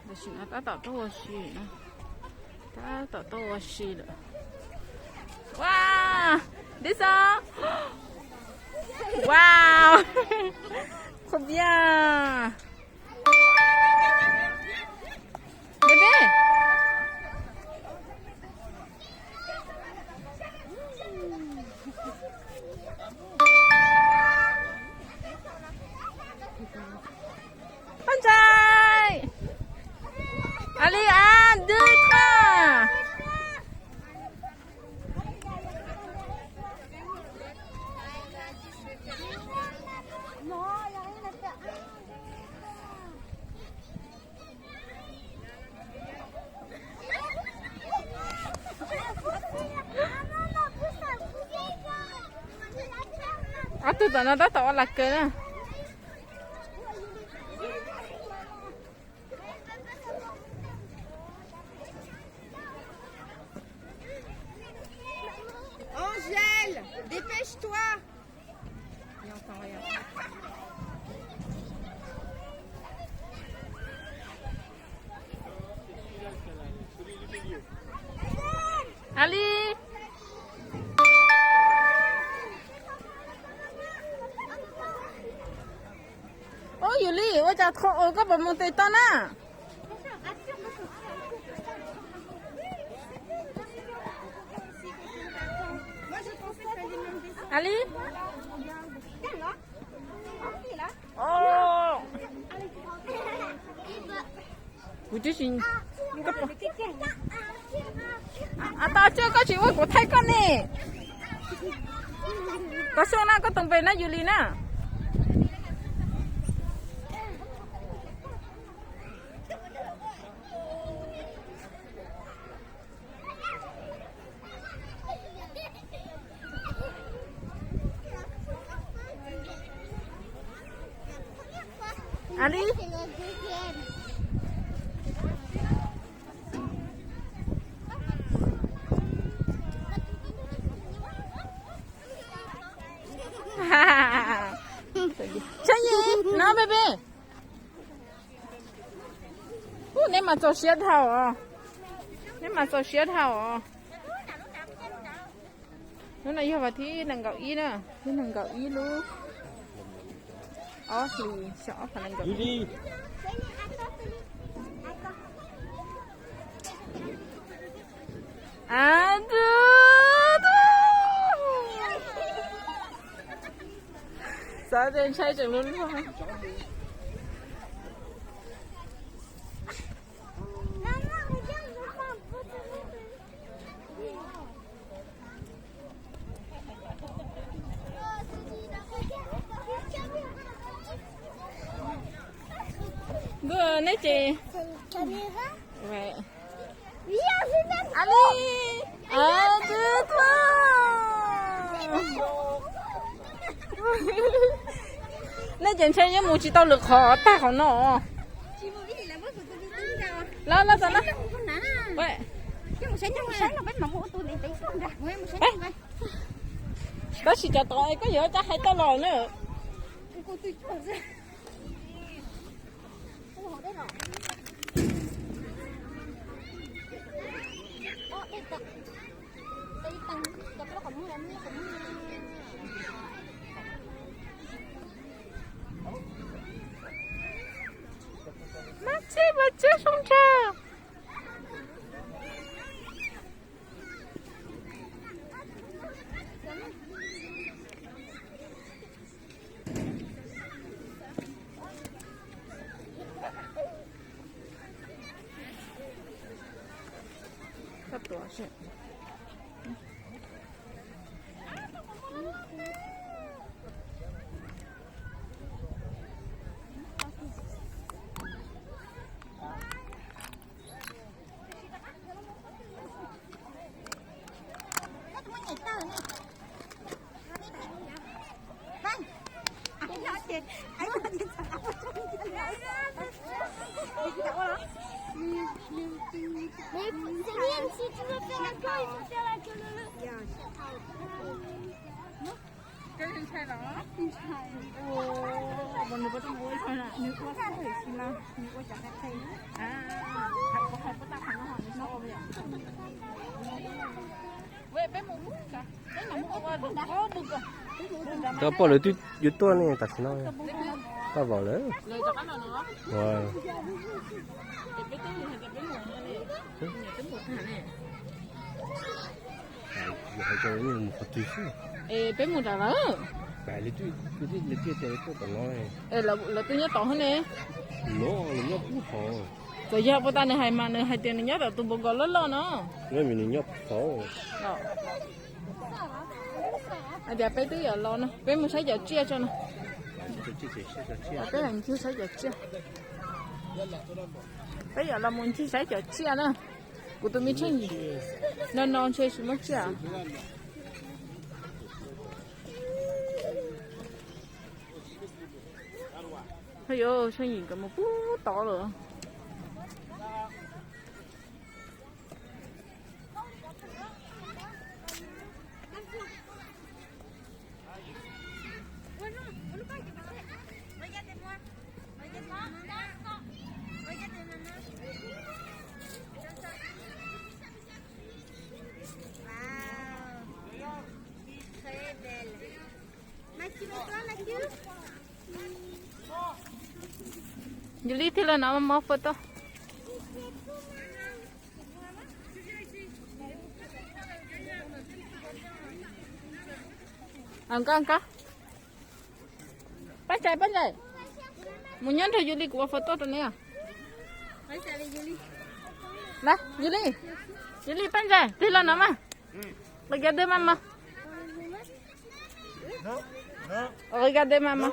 不行了，他打到我去了，他打到我去了。哇，dis ça Wow Trop bien Bébé Panjai Allez, 1, 2, 3 Attends, t'en as d'autres, la queue. Angèle, dépêche-toi. Il entend rien. Allez Oh Yuli, oh t'as trop, oh comment monter ton là Allez Oh Vous dites une Attends, chưa có chịu của thay con nè Có số nào có tổng về nó Yuli nè Allez Changi, no baby. Nếu mà cho xếp thảo à? Nếu mà cho xếp thảo à? Nó này vào thì nâng gạo ý nè, thì nâng gạo ý luôn. Thì sợ phải nâng gạo ý. Sao đến xây dựng luôn không? Good, nè chị. Vậy. Allez, 1, 2, 3. Nè chị chơi với một chị tao lực khó ta khó nọ. Lá lá sao nó? Vậy. Đó chỉ cho tôi có gì cho hai tao lò nữa. Match không cha. Sắp đổ chuyện. Mais Céline, si tu veux faire la queue, il faut faire la queue. 生菜了啊？生菜。哦，我那个都不会穿了，你我太会吃了，你我讲的可以。啊，还不大盘的话，你说我不要。喂，别摸摸个，别摸摸我都好不个。Đó bỏ lưới tuyết tua này đặt nó ta bỏ lưới Lời cho cái nào nữa? rồi Để biết cái gì thì biết nguồn này. Nhà tính một thằng này. hay cho nó một phần tuyết Ê, biết một thằng đó. cái lưới tuyết cho nó còn nói Ê, là tôi nhớ to hơn nè. nó cũng khó Rồi giờ bọn ta này hay mà này hay tiền này nhớ là tôi bỏ gọi lớn lớn nữa. nó mình nhóc khó Đó. À, giờ bé tới giờ lo nè, bé muốn thấy giờ chia cho nè. Bé làm chưa thấy giờ chia. Bây giờ là muốn thấy giờ chia nè. Của tôi mới chơi gì? Non chơi gì mà chia? Ây ơi, sao nhìn cả một cú to rồi. Julie thì là nó mà photo. Angka. Panjai. Muốn nhắn cho Julie của photo rồi nè. Lah, Julie panjai. Thì là nó mà. Regardez maman. Regardez maman.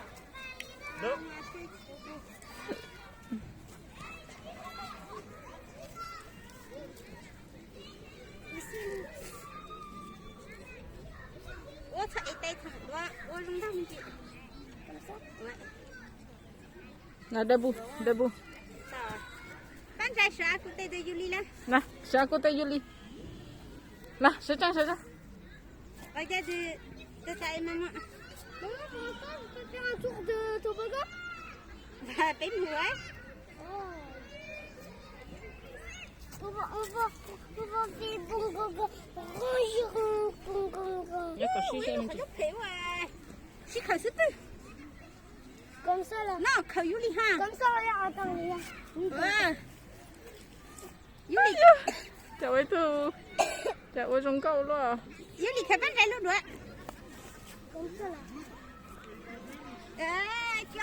Ủa thầy tay thẳng quá, ủa lông thằng chị. Là debout. Bạn trai sao à côté de Julie là? Là, c'est à côté Julie. Là, c'est ça. Regarde tata et maman. Maman, pour ça, je peux faire un tour de toboggan? Bah, paye-moi, ouais. On va faire bon gogo. Bonjour, bon gogo. Nhớ có suy Ui, xem phải lúc hiểu à. Chị khởi sức tư. Comme ça, là. Nó khởi Julie ha. Comme ça, regarde, attends, regarde. Ouais. Julie. Chào ơi thư. Chào ơi trong câu luôn. Julie khởi bạn trai luôn rồi. Comme ça, là. Chó